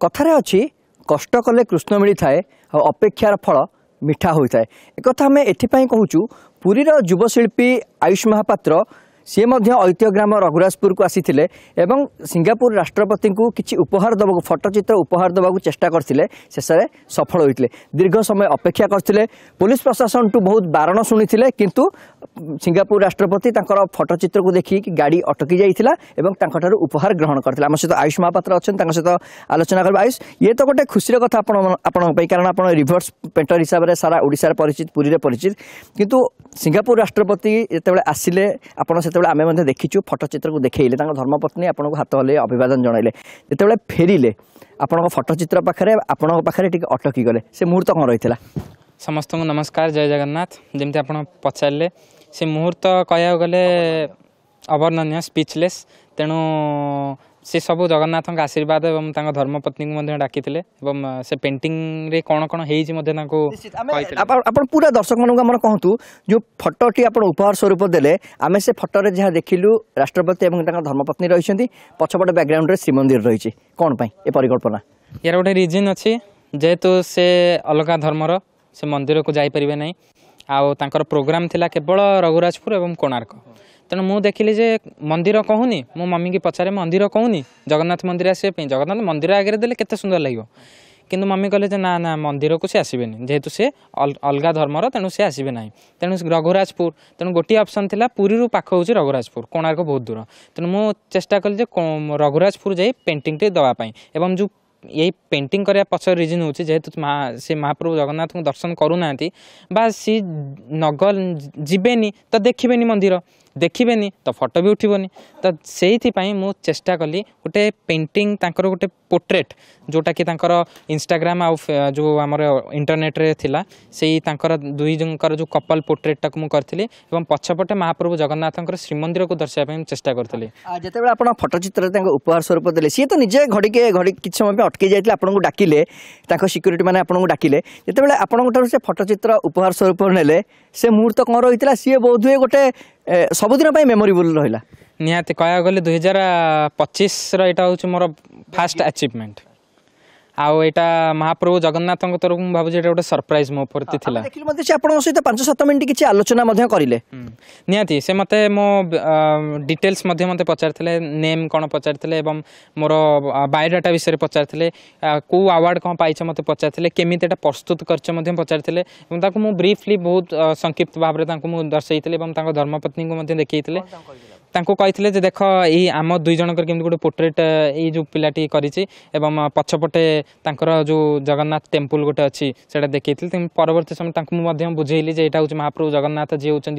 कथारे अच्छी कष्ट कले कृष्ण मिली थाए अपेक्षार फल मिठा होता है। एक कथा आम एपाई कहूँ पुरीर युवशिल्पी आयुष महापात्र सी ऐतिह्य ग्राम रघुराजपुर को आसी सिंगापुर राष्ट्रपति को किसी उपहार दबा फटोचित्र उपहार दबा चेष्टा करते शेष में सफल होते दीर्घ समय अपेक्षा करते पुलिस प्रशासन टू बहुत बारण शुणी किंतु सिंगापुर राष्ट्रपति फटोचित्र को देखिए गाड़ी अटकी जाता उपहार ग्रहण करते आम सहित आयुष महापात्र अच्छा सहित आलोचना कर। आयुष ये तो गोटे खुशी कथा आपण कारण आप रिभर्स पेंटर हिसाब से सारा ओडिशा परिचित पुरी परिचित किंतु सिंगापुर राष्ट्रपति जिते आसिले आपण से आम देखीचु फटोचित्र को देखले धर्मपत्नी आपन को हाथ हल्ले अभिवादन जनइले जिते फेरिले आपण फटोचित्र पाखे आपण पाखे अटकी गले से मुहूर्त कौन रही? समस्त को नमस्कार, जय जगन्नाथ। जमती आप पचारे से मुहूर्त कह गले अवर्णनीय स्पीचलेस तेणु से सब जगन्नाथ आशीर्वाद एवं धर्मपत्नी को डाकी से पेंटिंग रे कौन कौन हो पूरा दर्शक मानक कहतु जो फटोटी आप उपहार स्वरूप देले आम से फटोरे जहाँ देखिलु राष्ट्रपति एवं धर्मपत्नी रही पछपटे बैकग्राउंड श्रीमंदिर रही कौन ये परिकल्पना यार गोटे रिजन अच्छी जेहेतु से अलग धर्मर से मंदिर को जापर ना आउ प्रोग्राम थिला केवल रघुराजपुर एवं कोणार्क तेणु मुझे देखिली जे मंदिर कहूनी मो मम्मी की पचारे मंदिर कहूनी जगन्नाथ मंदिर आसपे जगन्नाथ मंदिर आगे देले केते सुंदर लगे किंतु मम्मी कहले ना ना मंदिर को सी आसबेनि जेहेतु से अलग धर्मर तेणु सी आसबे ना तेणु रघुराजपुर तेणु गोटे ऑप्शन थिला पुरी पाख हूँ रघुराजपुर कोणार्क बहुत दूर तेणु मु चेष्टा कली रघुराजपुर जाई पेंटिंग टे दवापाई एवं जो यही पेंटिंग करने पछर रिजन हूँ जेहेतु से महाप्रभु जगन्नाथ को दर्शन करूना बा सी नगल जीवेनि तो देखिबेनि मंदिर देखिबेनि तो फोटो भी उठिबनी तो से मु चेष्टा कली गोटे पेंटिंग तांकर गोटे पोर्ट्रेट जोटा कि तांकर इंस्टाग्राम आउ जो आमर इंटरनेट रे थिला सेही तांकर दुई जनकर जो कपल पोर्ट्रेट टाक मु करथिली एवं पछपटे महाप्रभु जगन्नाथंकर श्रीमंदिर को दर्शाइबा चेष्टा करथिली। जेतेबेले आपण फोटोचित्र उपहार स्वरूप देले सी तो निजे घड़ी किछ समय अटकी जाइतले आपण को डाकिले सिक्यूरीटी माने आपण को डाकिले जेतेबेले आपण से फोटोचित्र उपहार स्वरूप नेले से मुहूर्त कौन रही सी बहुत हुए गोटे सबुदिन मेमोरेबल रहा निहाती कह गले 2025 रहा हूँ मोर फास्ट अचीवमेंट आउ एटा महाप्रभु जगन्नाथ तरफ भावुँ गोटे सरप्राइज मो प्रति थिला सहित 5-7 मिनट किसी आलोचना करिले निहाती से मते मो डिटेल्स मते पचारथिले नेम कौन पचारथिले एवं मोर बायोडाटा विषय पचारथिले को अवार्ड कौन पाइछ मते पचारथिले केमिति एटा प्रस्तुत करछ मते पचारथिले एवं ताको मु ब्रीफली बहुत संक्षिप्त भाव रे ताको मु दर्शाइथिले एवं ताको धर्मपत्नी को मते देखैथिले तांको कहिथिले जे देख एई आम दुई जनकर केमति गोटे पोर्ट्रेट एई जो पिलाटी करिछि एवं पछपटे तांकर जो जगन्नाथ टेम्पल गोटे अच्छी सेटा देखैथिले परवर्ती समय तांको मु मध्यम बुझेइली जे एटा होछि महाप्रभु जगन्नाथ जे होछन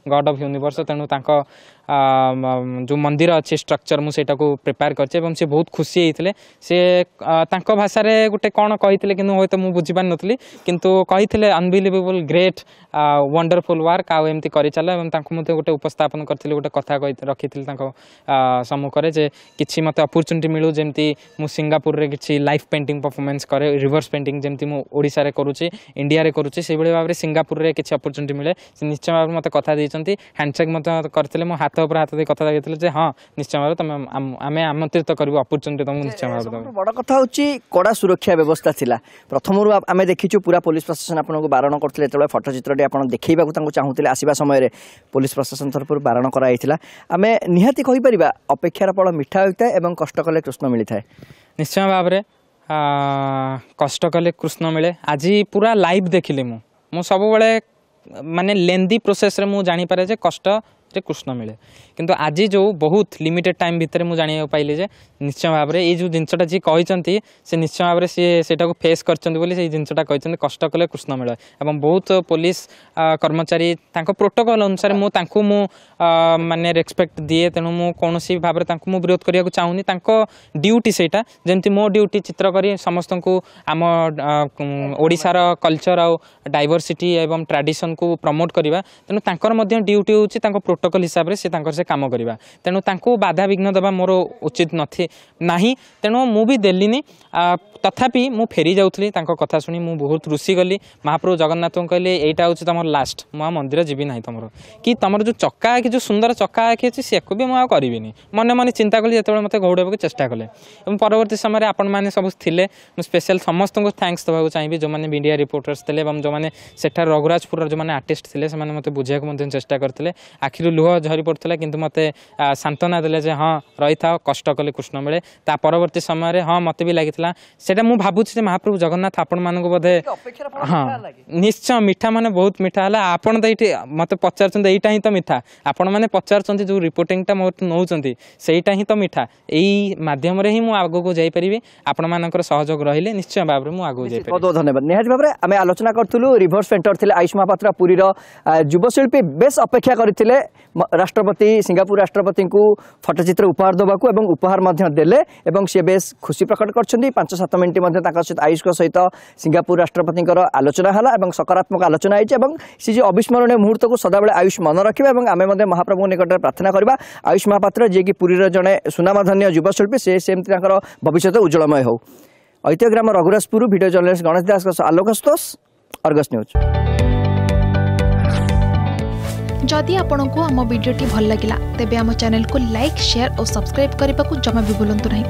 गॉड ऑफ यूनिवर्स तेणु तांको जो मंदिर अच्छी स्ट्रक्चर मुझे प्रिपेयर करछे एवं से बहुत खुशी होते से तांको भाषा रे गोटे कौन कही कि हूँ तो मुझे बुझीपार नी किंतु कही अनबिलीवेबल ग्रेट वंडरफुल वर्क आउ एमती कर चल मुझे गोटे उपस्थापन करते गोटे कथा रखी सम्मुखें जे कि मत अपॉर्चुनिटी मिलू जमी मु सिंगापुर रे किसी लाइफ पेंटिंग परफॉर्मेंस करे रिवर्स पेंटिंग जमी मु ओडिशा रे करूची इंडिया रे करूची से भाव में सिंगापुर रे किसी अपॉर्चुनिटी मिले निश्चय भाव में मत कथा देइचंती हैंडशेक मत करते मो हाथ ऊपर हाथ दे कथा कहते हाँ निश्चय भाव तुम आम आमंत्रित करूँ अपॉर्चुनिटी तुमको निश्चय भाव बड़ कथा हूँ कड़ा सुरक्षा व्यवस्था थिला प्रथम आम देखीचु पूरा पुलिस प्रशासन आपको बारण करते जो फटोचित्रटी आप देखा चाहूले आसवा समय पुलिस प्रशासन तरफ बारण कराइला आम निहाती कहीपर अपेक्षार फल मिठा होता है और कष्ट कले कृष्ण मिलता है निश्चय भाव में कष्ट कले कृष्ण मिले आज पूरा लाइव देखिली मु सब माने लेंदी प्रोसेस रे मु जानी पारे जे कष्ट रे कृष्ण मिले किंतु आज जो बहुत लिमिटेड टाइम भितर मुझे जाना पाइली जे निश्चय भाव में ये जो जिनटा जी कहते से निश्चय भाव में सी फेस करटा कहते कष्ट कले कृष्ण मिले और बहुत पुलिस कर्मचारी प्रोटोकॉल अनुसार मु माने रेस्पेक्ट दिए तेणु मु कौन भाव में विरोध करने को चाहूनी ड्यूटी सेटा जमती मो ड्यूटी चित्र कर समस्त को आम ओडिशार कल्चर आउ डाइवर्सिटी एवं ट्रेडिशन को प्रमोट करवा तेणु ड्यूटी हूँ प्रोटोकॉल प्रोटोकॉल हिसाब से से काम करवा तेणु तांको बाधा विघ्न देवा मोर उचित नहीं तेणु मु भी देलिनी तथापि मु फेरी जाऊँगी कथा शुणी मु बहुत रुषि गली महाप्रभु जगन्नाथ को कहले यहाँ हूँ तुम लास्ट मुझे मंदिर जीवी ना तुम कि तुम जो चक्का कि जो सुंदर चक्का आखि अच्छी सी भी मुझे करी मन मन चिंता कली जो मत घौड़ाक चेष्टा कले परवर्ती समय आपण मैंने सब थे स्पेशल समस्त को थैंक्स देवाक चाहिए जो मैंने मीडिया रिपोर्टर्स थे जो मैंने सेठार रघुराजपुर जो मैंने आर्टिस्ट थे से मत बुझाक चेष्टा करते आखिर लुह झरी पड़ता कि मत सांत्वना देले हाँ रही था कष्ट कले कृष्ण मिले ता परवर्ती समय हाँ मत भी लगी से भावुँ महाप्रभु जगन्नाथ आपण मान बोधे हाँ निश्चय मीठा माने बहुत मीठा है आपड़ तो ये मत पचार यहीटा ही तो मीठा आपण मैंने पचार जो रिपोर्टिंगटा मोट नौ सहीटा ही तो मीठा यही मध्यम ही मुझे आगक जापरि आपण मान सहयोग रही निश्चय भाव में आगक जापरि। बहुत बहुत धन्यवाद। निहाती भाव में आम आलोचना करूँ रिभर्स पेंटर थे आयुष महापात्र पुरीर युवशिल्पी बेस अपेक्षा करते राष्ट्रपति सिंगापुर राष्ट्रपति को फटोचित्र उपहार देवाक उपहार देले सी बेस खुशी प्रकट कर 5-7 मिनट सहित आयुष सहित सिंगापुर राष्ट्रपति आलोचना है सकारात्मक आलोचना होती सी जो अविस्मरणीय मुहूर्त को सदाबले आयुष मन रखा आम महाप्रभु निकट में प्रार्थना करवा आयुष महापात्र जी कि पुरीर जड़े सुनामधन्य युवशिल्पी सेमती भविष्य उज्जवलमय हो। ऐतिह्यग्राम रघुराजपुर वीडियो जर्नलिस्ट गणेश दास आलोक संतोष अर्गस न्यूज। जदि आपंक आम भिडी भल लगा तेब आम चैनल को लाइक शेयर और सब्सक्राइब करने को जमा भी भूलु नहीं।